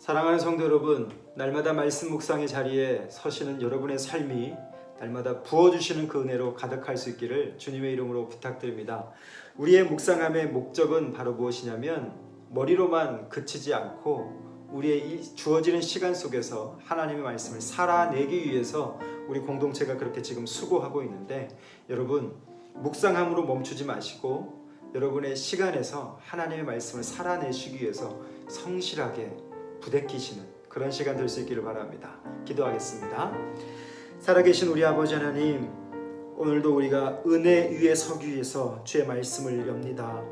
사랑하는 성도 여러분, 날마다 말씀 묵상의 자리에 서시는 여러분의 삶이 날마다 부어주시는 그 은혜로 가득할 수 있기를 주님의 이름으로 부탁드립니다. 우리의 묵상함의 목적은 바로 무엇이냐면 머리로만 그치지 않고 우리의 이 주어지는 시간 속에서 하나님의 말씀을 살아내기 위해서 우리 공동체가 그렇게 지금 수고하고 있는데, 여러분 묵상함으로 멈추지 마시고 여러분의 시간에서 하나님의 말씀을 살아내시기 위해서 성실하게 부대끼시는 그런 시간 될 수 있기를 바랍니다. 기도하겠습니다. 살아계신 우리 아버지 하나님, 오늘도 우리가 은혜 위에 서기 위해서 주의 말씀을 엽니다.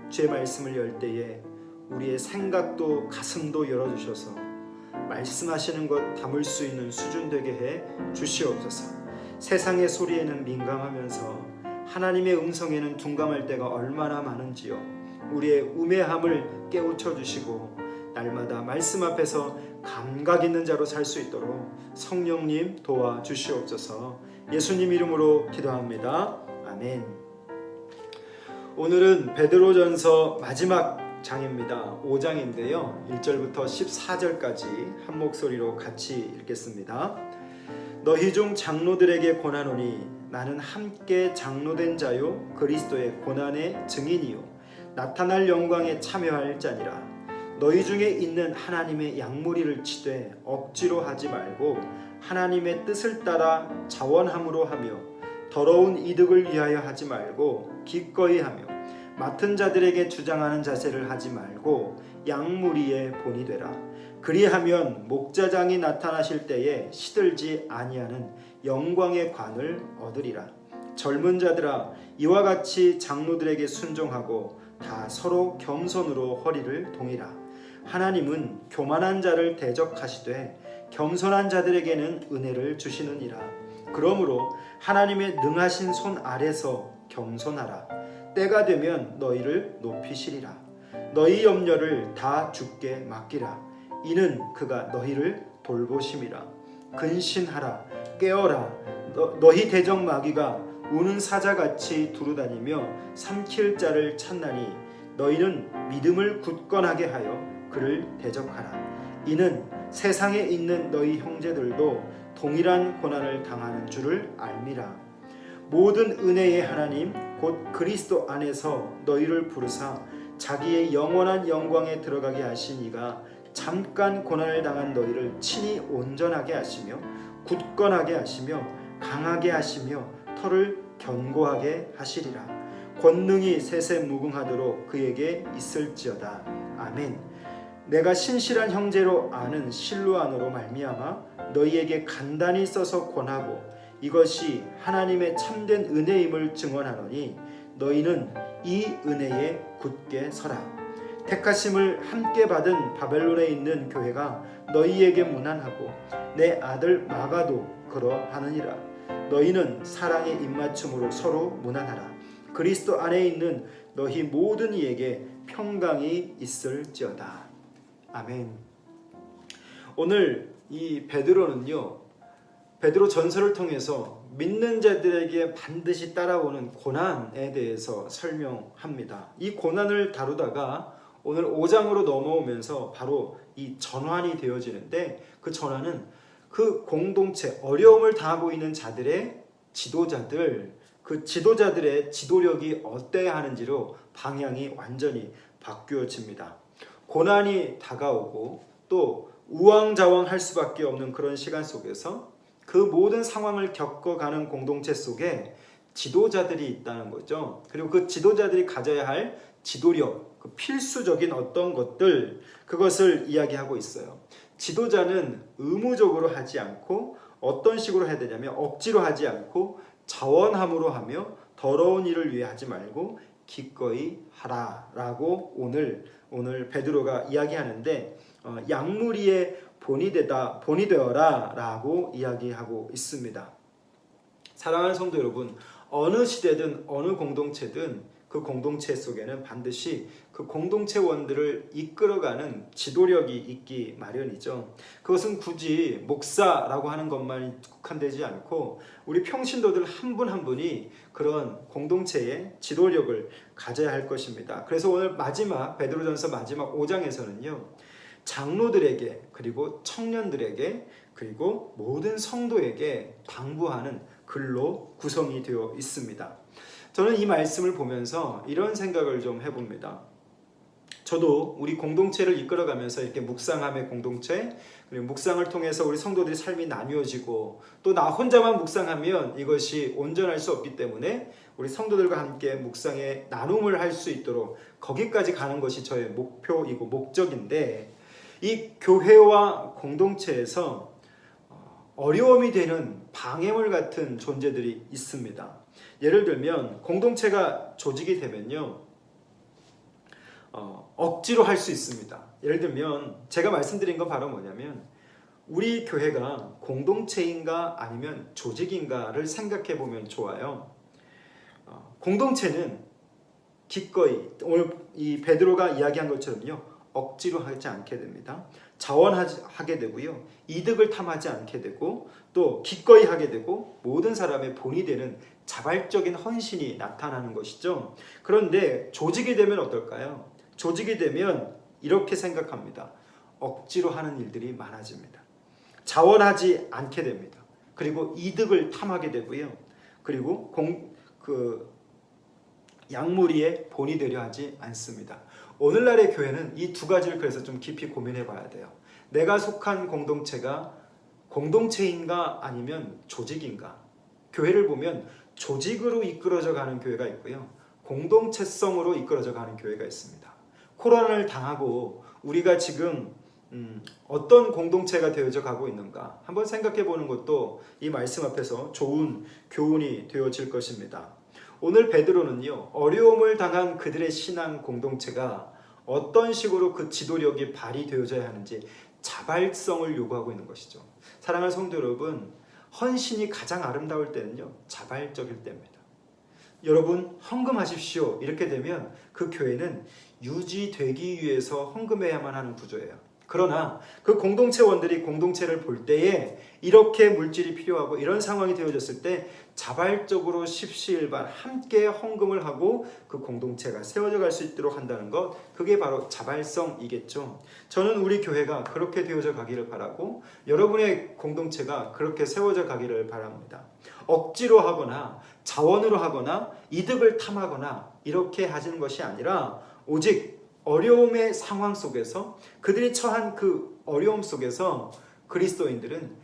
주의 말씀을 열 때에 우리의 생각도 가슴도 열어주셔서 말씀하시는 것 담을 수 있는 수준 되게 해 주시옵소서. 세상의 소리에는 민감하면서 하나님의 음성에는 둔감할 때가 얼마나 많은지요. 우리의 우매함을 깨우쳐 주시고 날마다 말씀 앞에서 감각 있는 자로 살 수 있도록 성령님 도와주시옵소서. 예수님 이름으로 기도합니다. 아멘. 오늘은 베드로전서 마지막 장입니다. 5장인데요. 1절부터 14절까지 한 목소리로 같이 읽겠습니다. 너희 중 장로들에게 권하노니 나는 함께 장로된 자요 그리스도의 고난의 증인이요 나타날 영광에 참여할 자니라. 너희 중에 있는 하나님의 양무리를 치되 억지로 하지 말고 하나님의 뜻을 따라 자원함으로 하며 더러운 이득을 위하여 하지 말고 기꺼이 하며 맡은 자들에게 주장하는 자세를 하지 말고 양무리의 본이 되라. 그리하면 목자장이 나타나실 때에 시들지 아니하는 영광의 관을 얻으리라. 젊은 자들아, 이와 같이 장로들에게 순종하고 다 서로 겸손으로 허리를 동이라. 하나님은 교만한 자를 대적하시되 겸손한 자들에게는 은혜를 주시느니라. 그러므로 하나님의 능하신 손 아래서 겸손하라. 때가 되면 너희를 높이시리라. 너희 염려를 다 주께 맡기라. 이는 그가 너희를 돌보심이라. 근신하라. 깨어라. 너희 대적 마귀가 우는 사자같이 두루다니며 삼킬 자를 찾나니 너희는 믿음을 굳건하게 하여 그를 대적하라. 이는 세상에 있는 너희 형제들도 동일한 고난을 당하는 줄을 알미라. 모든 은혜의 하나님 곧 그리스도 안에서 너희를 부르사 자기의 영원한 영광에 들어가게 하신 이가 잠깐 고난을 당한 너희를 친히 온전하게 하시며 굳건하게 하시며 강하게 하시며 터를 견고하게 하시리라. 권능이 세세무궁하도록 그에게 있을지어다. 아멘. 내가 신실한 형제로 아는 실로안으로 말미암아 너희에게 간단히 써서 권하고 이것이 하나님의 참된 은혜임을 증언하노니 너희는 이 은혜에 굳게 서라. 택하심을 함께 받은 바벨론에 있는 교회가 너희에게 문안하고 내 아들 마가도 그러하느니라. 너희는 사랑의 입맞춤으로 서로 문안하라. 그리스도 안에 있는 너희 모든 이에게 평강이 있을지어다. 아멘. 오늘 이 베드로는요, 베드로 전서를 통해서 믿는 자들에게 반드시 따라오는 고난에 대해서 설명합니다. 이 고난을 다루다가 오늘 5장으로 넘어오면서 바로 이 전환이 되어지는데, 그 전환은 그 공동체, 어려움을 당하고 있는 자들의 지도자들, 그 지도자들의 지도력이 어때야 하는지로 방향이 완전히 바뀌어집니다. 고난이 다가오고 또 우왕좌왕할 수밖에 없는 그런 시간 속에서 그 모든 상황을 겪어가는 공동체 속에 지도자들이 있다는 거죠. 그리고 그 지도자들이 가져야 할 지도력, 그 필수적인 어떤 것들, 그것을 이야기하고 있어요. 지도자는 의무적으로 하지 않고 어떤 식으로 해야 되냐면 억지로 하지 않고 자원함으로 하며 더러운 일을 위해 하지 말고 기꺼이 하라라고 오늘 베드로가 이야기하는데, 양무리의 본이 되어라라고 이야기하고 있습니다. 사랑하는 성도 여러분, 어느 시대든 어느 공동체든 그 공동체 속에는 반드시 그 공동체원들을 이끌어가는 지도력이 있기 마련이죠. 그것은 굳이 목사라고 하는 것만 국한되지 않고 우리 평신도들 한 분 한 분이 그런 공동체의 지도력을 가져야 할 것입니다. 그래서 오늘 마지막 베드로전서 마지막 5장에서는요, 장로들에게 그리고 청년들에게 그리고 모든 성도에게 당부하는 글로 구성이 되어 있습니다. 저는 이 말씀을 보면서 이런 생각을 좀 해봅니다. 저도 우리 공동체를 이끌어가면서 이렇게 묵상함의 공동체, 그리고 묵상을 통해서 우리 성도들의 삶이 나뉘어지고 또 나 혼자만 묵상하면 이것이 온전할 수 없기 때문에 우리 성도들과 함께 묵상의 나눔을 할 수 있도록 거기까지 가는 것이 저의 목표이고 목적인데, 이 교회와 공동체에서 어려움이 되는 방해물 같은 존재들이 있습니다. 예를 들면 공동체가 조직이 되면요, 억지로 할 수 있습니다. 예를 들면 제가 말씀드린 건 바로 뭐냐면, 우리 교회가 공동체인가 아니면 조직인가를 생각해 보면 좋아요. 공동체는 기꺼이 오늘 이 베드로가 이야기한 것처럼요, 억지로 하지 않게 됩니다. 자원하게 되고요, 이득을 탐하지 않게 되고 또 기꺼이 하게 되고 모든 사람의 본이 되는 자발적인 헌신이 나타나는 것이죠. 그런데 조직이 되면 어떨까요? 조직이 되면 이렇게 생각합니다. 억지로 하는 일들이 많아집니다. 자원하지 않게 됩니다. 그리고 이득을 탐하게 되고요. 그리고 양무리의 본이 되려 하지 않습니다. 오늘날의 교회는 이 두 가지를 그래서 좀 깊이 고민해 봐야 돼요. 내가 속한 공동체가 공동체인가 아니면 조직인가? 교회를 보면 조직으로 이끌어져 가는 교회가 있고요, 공동체성으로 이끌어져 가는 교회가 있습니다. 코로나를 당하고 우리가 지금 어떤 공동체가 되어져 가고 있는가 한번 생각해 보는 것도 이 말씀 앞에서 좋은 교훈이 되어질 것입니다. 오늘 베드로는요, 어려움을 당한 그들의 신앙 공동체가 어떤 식으로 그 지도력이 발휘되어져야 하는지 자발성을 요구하고 있는 것이죠. 사랑하는 성도 여러분, 헌신이 가장 아름다울 때는요, 자발적일 때입니다. 여러분 헌금하십시오 이렇게 되면 그 교회는 유지되기 위해서 헌금해야만 하는 구조예요. 그러나 그 공동체원들이 공동체를 볼 때에 이렇게 물질이 필요하고 이런 상황이 되어졌을 때 자발적으로 십시일반 함께 헌금을 하고 그 공동체가 세워져 갈 수 있도록 한다는 것, 그게 바로 자발성이겠죠. 저는 우리 교회가 그렇게 되어져 가기를 바라고 여러분의 공동체가 그렇게 세워져 가기를 바랍니다. 억지로 하거나 자원으로 하거나 이득을 탐하거나 이렇게 하시는 것이 아니라 오직 어려움의 상황 속에서 그들이 처한 그 어려움 속에서 그리스도인들은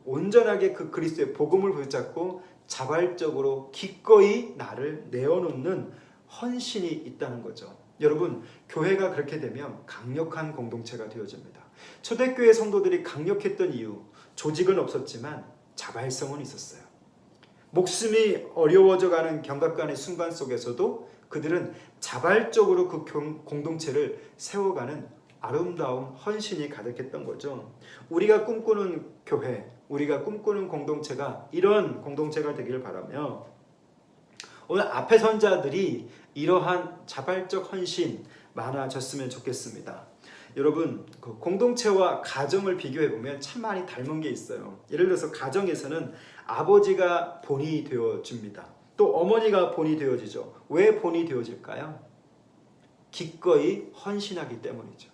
온전하게 그 그리스도의 복음을 붙잡고 자발적으로 기꺼이 나를 내어놓는 헌신이 있다는 거죠. 여러분, 교회가 그렇게 되면 강력한 공동체가 되어집니다. 초대교회 성도들이 강력했던 이유, 조직은 없었지만 자발성은 있었어요. 목숨이 어려워져가는 경각간의 순간 속에서도 그들은 자발적으로 그 공동체를 세워가는 아름다운 헌신이 가득했던 거죠. 우리가 꿈꾸는 교회, 우리가 꿈꾸는 공동체가 이런 공동체가 되기를 바라며, 오늘 앞에 선자들이 이러한 자발적 헌신 많아졌으면 좋겠습니다. 여러분, 그 공동체와 가정을 비교해 보면 참 많이 닮은 게 있어요. 예를 들어서 가정에서는 아버지가 본이 되어집니다. 또 어머니가 본이 되어지죠. 왜 본이 되어질까요? 기꺼이 헌신하기 때문이죠.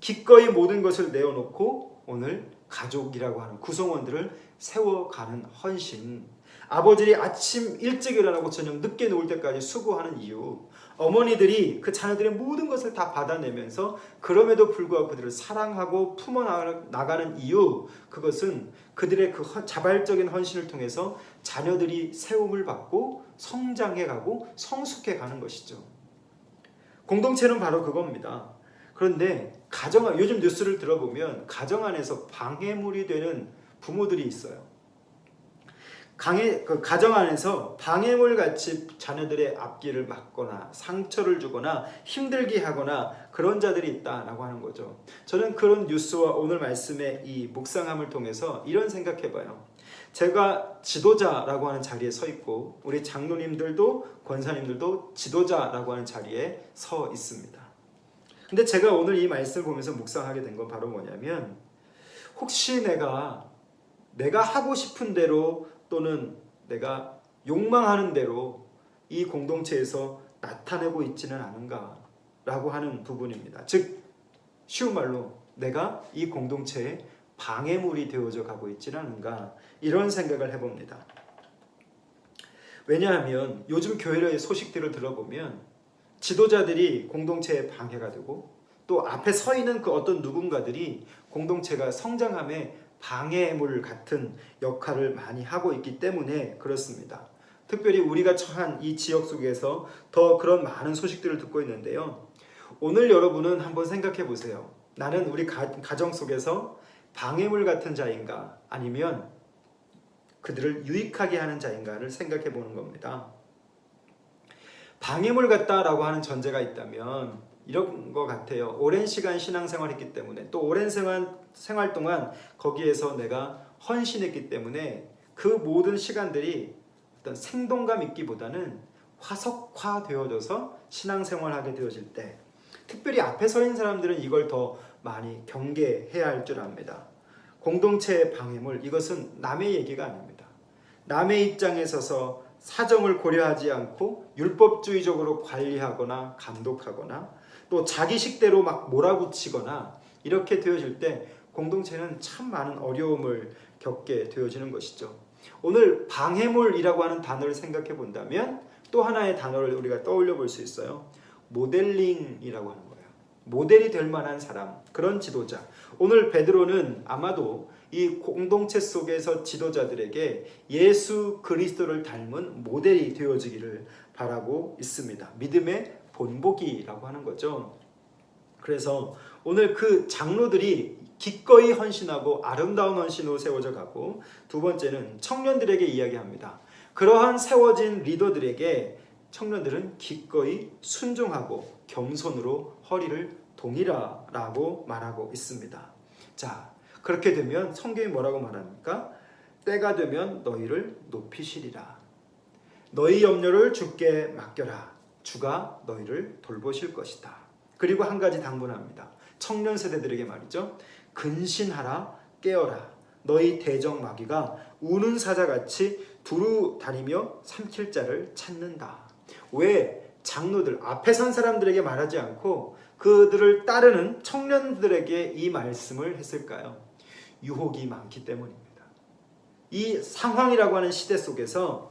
기꺼이 모든 것을 내어놓고 오늘 가족이라고 하는 구성원들을 세워가는 헌신. 아버지들이 아침 일찍 일어나고 저녁 늦게 누울 때까지 수고하는 이유, 어머니들이 그 자녀들의 모든 것을 다 받아내면서 그럼에도 불구하고 그들을 사랑하고 품어나가는 이유, 그것은 그들의 그 자발적인 헌신을 통해서 자녀들이 세움을 받고 성장해가고 성숙해가는 것이죠. 공동체는 바로 그겁니다. 그런데 요즘 뉴스를 들어보면 가정 안에서 방해물이 되는 부모들이 있어요. 가정 안에서 방해물 같이 자녀들의 앞길을 막거나 상처를 주거나 힘들게 하거나 그런 자들이 있다라고 하는 거죠. 저는 그런 뉴스와 오늘 말씀의 이 묵상함을 통해서 이런 생각해봐요. 제가 지도자라고 하는 자리에 서 있고 우리 장로님들도 권사님들도 지도자라고 하는 자리에 서 있습니다. 근데 제가 오늘 이 말씀을 보면서 묵상하게 된 건 바로 뭐냐면, 혹시 내가 하고 싶은 대로 또는 내가 욕망하는 대로 이 공동체에서 나타내고 있지는 않은가 라고 하는 부분입니다. 즉 쉬운 말로 내가 이 공동체의 방해물이 되어져 가고 있지는 않은가, 이런 생각을 해봅니다. 왜냐하면 요즘 교회의 소식들을 들어보면 지도자들이 공동체에 방해가 되고, 또 앞에 서 있는 그 어떤 누군가들이 공동체가 성장함에 방해물 같은 역할을 많이 하고 있기 때문에 그렇습니다. 특별히 우리가 처한 이 지역 속에서 더 그런 많은 소식들을 듣고 있는데요. 오늘 여러분은 한번 생각해 보세요. 나는 우리 가정 속에서 방해물 같은 자인가, 아니면 그들을 유익하게 하는 자인가를 생각해 보는 겁니다. 방해물 같다라고 하는 전제가 있다면 이런 것 같아요. 오랜 시간 신앙생활했기 때문에, 또 오랜 생활 동안 거기에서 내가 헌신했기 때문에 그 모든 시간들이 어떤 생동감 있기보다는 화석화되어져서 신앙생활하게 되어질 때, 특별히 앞에 서 있는 사람들은 이걸 더 많이 경계해야 할 줄 압니다. 공동체의 방해물, 이것은 남의 얘기가 아닙니다. 남의 입장에 서서 사정을 고려하지 않고 율법주의적으로 관리하거나 감독하거나, 또 자기 식대로 막 몰아붙이거나 이렇게 되어질 때 공동체는 참 많은 어려움을 겪게 되어지는 것이죠. 오늘 방해물이라고 하는 단어를 생각해 본다면 또 하나의 단어를 우리가 떠올려 볼 수 있어요. 모델링이라고 하는 거예요. 모델이 될 만한 사람, 그런 지도자. 오늘 베드로는 아마도 이 공동체 속에서 지도자들에게 예수 그리스도를 닮은 모델이 되어지기를 바라고 있습니다. 믿음의 본보기라고 하는 거죠. 그래서 오늘 그 장로들이 기꺼이 헌신하고 아름다운 헌신으로 세워져 가고, 두 번째는 청년들에게 이야기합니다. 그러한 세워진 리더들에게 청년들은 기꺼이 순종하고 겸손으로 허리를 동이라라고 말하고 있습니다. 자, 그렇게 되면 성경이 뭐라고 말합니까? 때가 되면 너희를 높이시리라. 너희 염려를 주께 맡겨라. 주가 너희를 돌보실 것이다. 그리고 한 가지 당부합니다. 청년 세대들에게 말이죠. 근신하라, 깨어라. 너희 대적 마귀가 우는 사자같이 두루 다니며 삼킬 자를 찾는다. 왜 장로들, 앞에 선 사람들에게 말하지 않고 그들을 따르는 청년들에게 이 말씀을 했을까요? 유혹이 많기 때문입니다. 이 상황이라고 하는 시대 속에서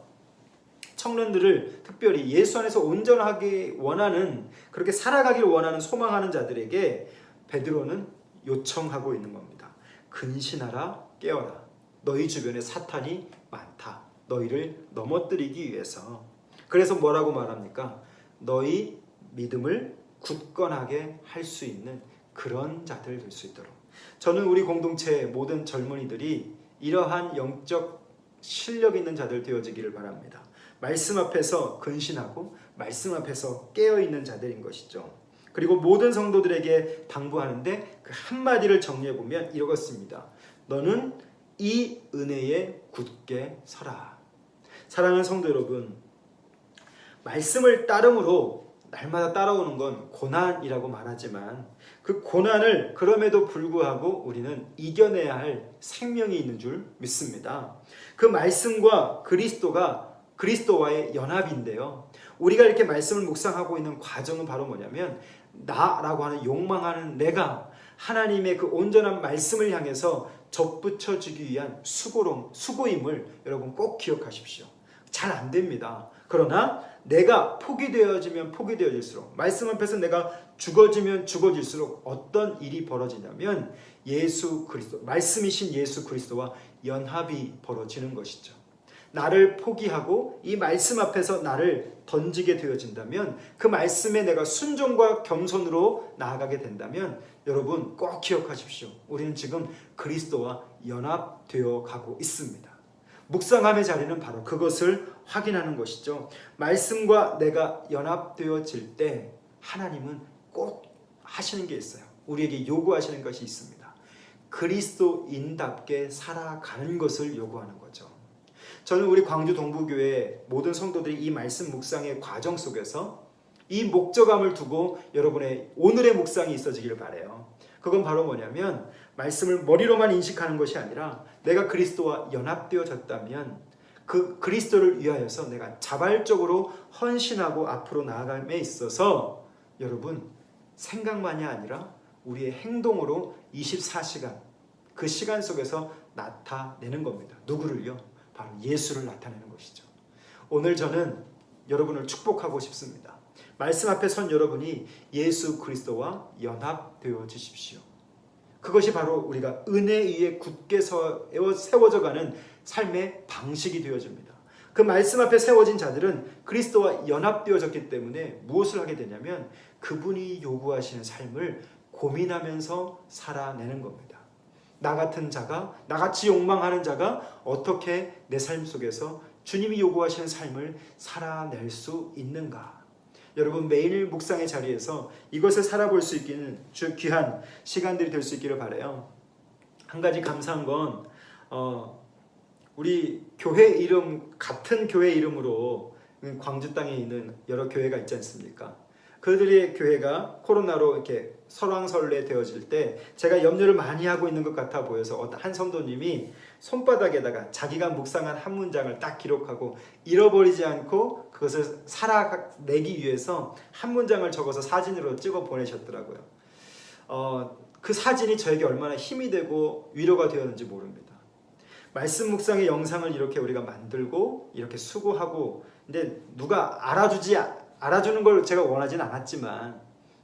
청년들을 특별히 예수 안에서 온전하게 원하는, 그렇게 살아가기를 원하는, 소망하는 자들에게 베드로는 요청하고 있는 겁니다. 근신하라, 깨어라. 너희 주변에 사탄이 많다. 너희를 넘어뜨리기 위해서. 그래서 뭐라고 말합니까? 너희 믿음을 굳건하게 할 수 있는 그런 자들 될 수 있도록. 저는 우리 공동체의 모든 젊은이들이 이러한 영적 실력 있는 자들 되어지기를 바랍니다. 말씀 앞에서 근신하고 말씀 앞에서 깨어있는 자들인 것이죠. 그리고 모든 성도들에게 당부하는데 그 한마디를 정리해보면 이렇습니다. 너는 이 은혜에 굳게 서라. 사랑하는 성도 여러분, 말씀을 따름으로 날마다 따라오는 건 고난이라고 말하지만, 그 고난을 그럼에도 불구하고 우리는 이겨내야 할 생명이 있는 줄 믿습니다. 그 말씀과 그리스도와의 연합인데요. 우리가 이렇게 말씀을 묵상하고 있는 과정은 바로 뭐냐면, 나라고 하는 욕망하는 내가 하나님의 그 온전한 말씀을 향해서 접붙여주기 위한 수고임을 여러분 꼭 기억하십시오. 잘 안 됩니다. 그러나 내가 포기되어지면 포기되어질수록, 말씀 앞에서 내가 죽어지면 죽어질수록 어떤 일이 벌어지냐면 예수 그리스도, 말씀이신 예수 그리스도와 연합이 벌어지는 것이죠. 나를 포기하고 이 말씀 앞에서 나를 던지게 되어진다면, 그 말씀에 내가 순종과 겸손으로 나아가게 된다면, 여러분 꼭 기억하십시오. 우리는 지금 그리스도와 연합되어 가고 있습니다. 묵상함의 자리는 바로 그것을 확인하는 것이죠. 말씀과 내가 연합되어질 때 하나님은 꼭 하시는 게 있어요. 우리에게 요구하시는 것이 있습니다. 그리스도인답게 살아가는 것을 요구하는 거죠. 저는 우리 광주 동부교회 모든 성도들이 이 말씀 묵상의 과정 속에서 이 목적감을 두고 여러분의 오늘의 묵상이 있어지기를 바라요. 그건 바로 뭐냐면, 말씀을 머리로만 인식하는 것이 아니라 내가 그리스도와 연합되어졌다면 그 그리스도를 위하여서 내가 자발적으로 헌신하고 앞으로 나아감에 있어서 여러분 생각만이 아니라 우리의 행동으로 24시간 그 시간 속에서 나타내는 겁니다. 누구를요? 바로 예수를 나타내는 것이죠. 오늘 저는 여러분을 축복하고 싶습니다. 말씀 앞에 선 여러분이 예수 그리스도와 연합되어 주십시오. 그것이 바로 우리가 은혜 위에 굳게 세워져 가는 삶의 방식이 되어집니다. 그 말씀 앞에 세워진 자들은 그리스도와 연합되어졌기 때문에 무엇을 하게 되냐면 그분이 요구하시는 삶을 고민하면서 살아내는 겁니다. 나 같은 자가, 나같이 욕망하는 자가 어떻게 내 삶 속에서 주님이 요구하시는 삶을 살아낼 수 있는가? 여러분 매일 묵상의 자리에서 이것을 살아볼 수 있기는 귀한 시간들이 될 수 있기를 바라요. 한 가지 감사한 건 우리 교회 이름 같은 교회 이름으로 광주 땅에 있는 여러 교회가 있지 않습니까? 그들의 교회가 코로나로 이렇게 설왕설래 되어질 때 제가 염려를 많이 하고 있는 것 같아 보여서 한 성도님이 손바닥에다가 자기가 묵상한 한 문장을 딱 기록하고 잃어버리지 않고 그것을 살아내기 위해서 한 문장을 적어서 사진으로 찍어 보내셨더라고요. 그 사진이 저에게 얼마나 힘이 되고 위로가 되었는지 모릅니다. 말씀 묵상의 영상을 이렇게 우리가 만들고 이렇게 수고하고 근데 누가 알아주는 걸 제가 원하진 않았지만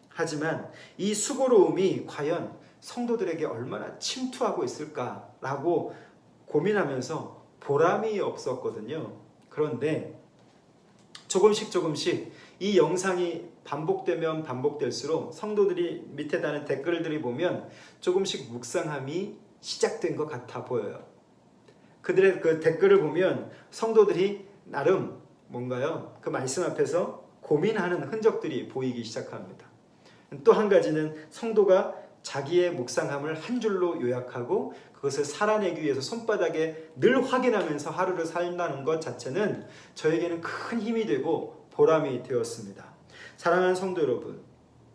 하지만 이 수고로움이 과연 성도들에게 얼마나 침투하고 있을까라고 고민하면서 보람이 없었거든요. 그런데 조금씩 이 영상이 반복되면 반복될수록 성도들이 밑에 다는 댓글들이 보면 조금씩 묵상함이 시작된 것 같아 보여요. 그들의 그 댓글을 보면 성도들이 나름 뭔가요? 그 말씀 앞에서 고민하는 흔적들이 보이기 시작합니다. 또 한 가지는 성도가 자기의 묵상함을 한 줄로 요약하고 그것을 살아내기 위해서 손바닥에 늘 확인하면서 하루를 산다는 것 자체는 저에게는 큰 힘이 되고 보람이 되었습니다. 사랑하는 성도 여러분,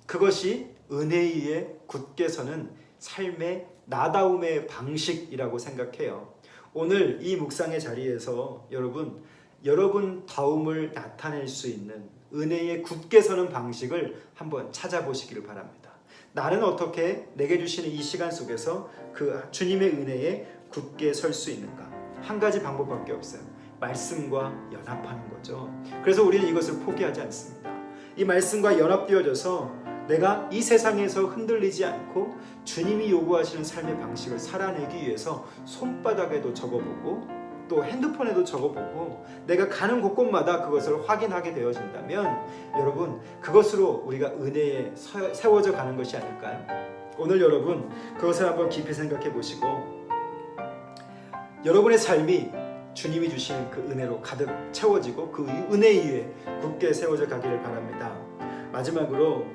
그것이 은혜 위에 굳게 서는 삶의 나다움의 방식이라고 생각해요. 오늘 이 묵상의 자리에서 여러분 다움을 나타낼 수 있는 은혜에 굳게 서는 방식을 한번 찾아보시기를 바랍니다. 나는 어떻게 내게 주시는 이 시간 속에서 그 주님의 은혜에 굳게 설 수 있는가? 한 가지 방법밖에 없어요. 말씀과 연합하는 거죠. 그래서 우리는 이것을 포기하지 않습니다. 이 말씀과 연합되어져서 내가 이 세상에서 흔들리지 않고 주님이 요구하시는 삶의 방식을 살아내기 위해서 손바닥에도 적어보고 또 핸드폰에도 적어보고 내가 가는 곳곳마다 그것을 확인하게 되어진다면 여러분 그것으로 우리가 은혜에 세워져 가는 것이 아닐까요? 오늘 여러분 그것을 한번 깊이 생각해 보시고 여러분의 삶이 주님이 주신 그 은혜로 가득 채워지고 그 은혜 위에 굳게 세워져 가기를 바랍니다. 마지막으로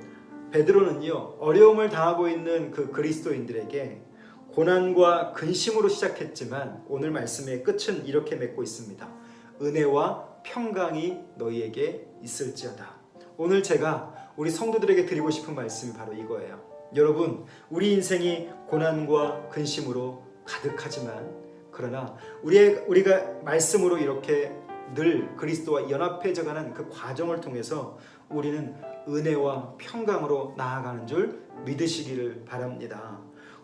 베드로는요 어려움을 당하고 있는 그 그리스도인들에게 고난과 근심으로 시작했지만 오늘 말씀의 끝은 이렇게 맺고 있습니다. 은혜와 평강이 너희에게 있을지어다. 오늘 제가 우리 성도들에게 드리고 싶은 말씀이 바로 이거예요. 여러분 우리 인생이 고난과 근심으로 가득하지만 그러나 우리가 말씀으로 이렇게 늘 그리스도와 연합해져가는 그 과정을 통해서 우리는 은혜와 평강으로 나아가는 줄 믿으시기를 바랍니다.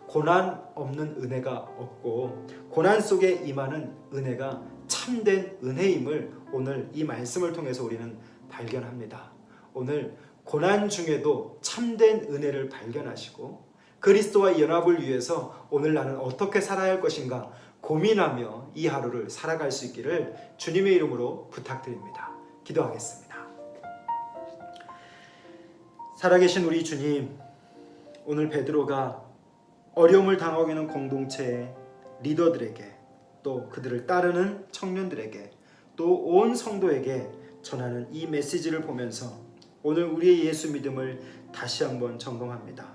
고난 없는 은혜가 없고 고난 속에 임하는 은혜가 참된 은혜임을 오늘 이 말씀을 통해서 우리는 발견합니다. 오늘 고난 중에도 참된 은혜를 발견하시고 그리스도와 연합을 위해서 오늘 나는 어떻게 살아야 할 것인가 고민하며 이 하루를 살아갈 수 있기를 주님의 이름으로 부탁드립니다. 기도하겠습니다. 살아계신 우리 주님, 오늘 베드로가 어려움을 당하고 있는 공동체의 리더들에게 또 그들을 따르는 청년들에게 또 온 성도에게 전하는 이 메시지를 보면서 오늘 우리의 예수 믿음을 다시 한번 점검합니다.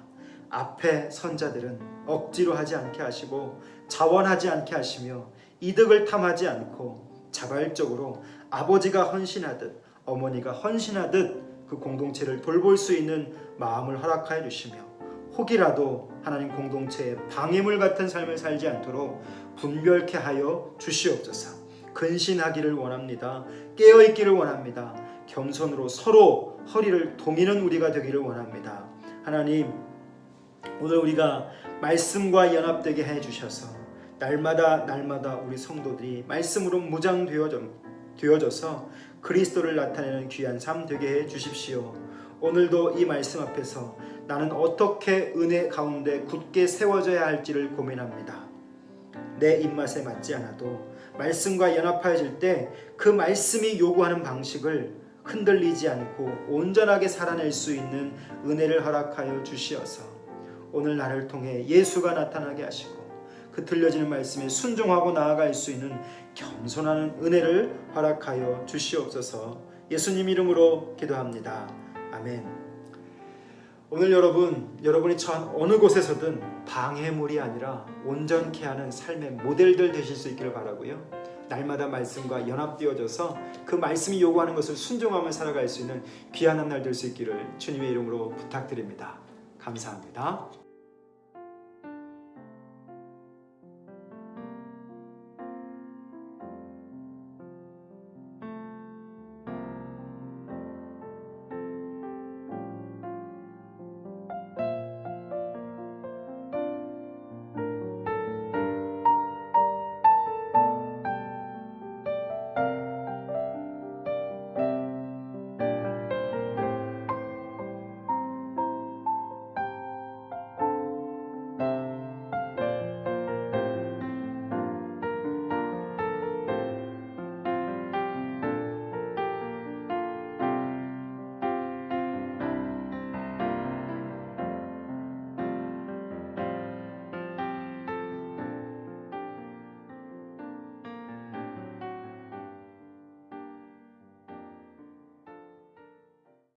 앞에 선자들은 억지로 하지 않게 하시고 자원하지 않게 하시며 이득을 탐하지 않고 자발적으로 아버지가 헌신하듯 어머니가 헌신하듯 그 공동체를 돌볼 수 있는 마음을 허락하여 주시며 혹이라도 하나님 공동체에 방해물 같은 삶을 살지 않도록 분별케 하여 주시옵소서. 근신하기를 원합니다. 깨어있기를 원합니다. 겸손으로 서로 허리를 동이는 우리가 되기를 원합니다. 하나님 오늘 우리가 말씀과 연합되게 해주셔서 날마다 우리 성도들이 말씀으로 무장되어져서 그리스도를 나타내는 귀한 삶 되게 해 주십시오. 오늘도 이 말씀 앞에서 나는 어떻게 은혜 가운데 굳게 세워져야 할지를 고민합니다. 내 입맛에 맞지 않아도 말씀과 연합하여질 때 그 말씀이 요구하는 방식을 흔들리지 않고 온전하게 살아낼 수 있는 은혜를 허락하여 주시어서 오늘 나를 통해 예수가 나타나게 하시고 그 들려지는 말씀에 순종하고 나아갈 수 있는 겸손한 은혜를 허락하여 주시옵소서. 예수님 이름으로 기도합니다. 아멘. 오늘 여러분이 처한 어느 곳에서든 방해물이 아니라 온전케 하는 삶의 모델들 되실 수 있기를 바라고요. 날마다 말씀과 연합되어져서 그 말씀이 요구하는 것을 순종하며 살아갈 수 있는 귀한 한 날 될 수 있기를 주님의 이름으로 부탁드립니다. 감사합니다.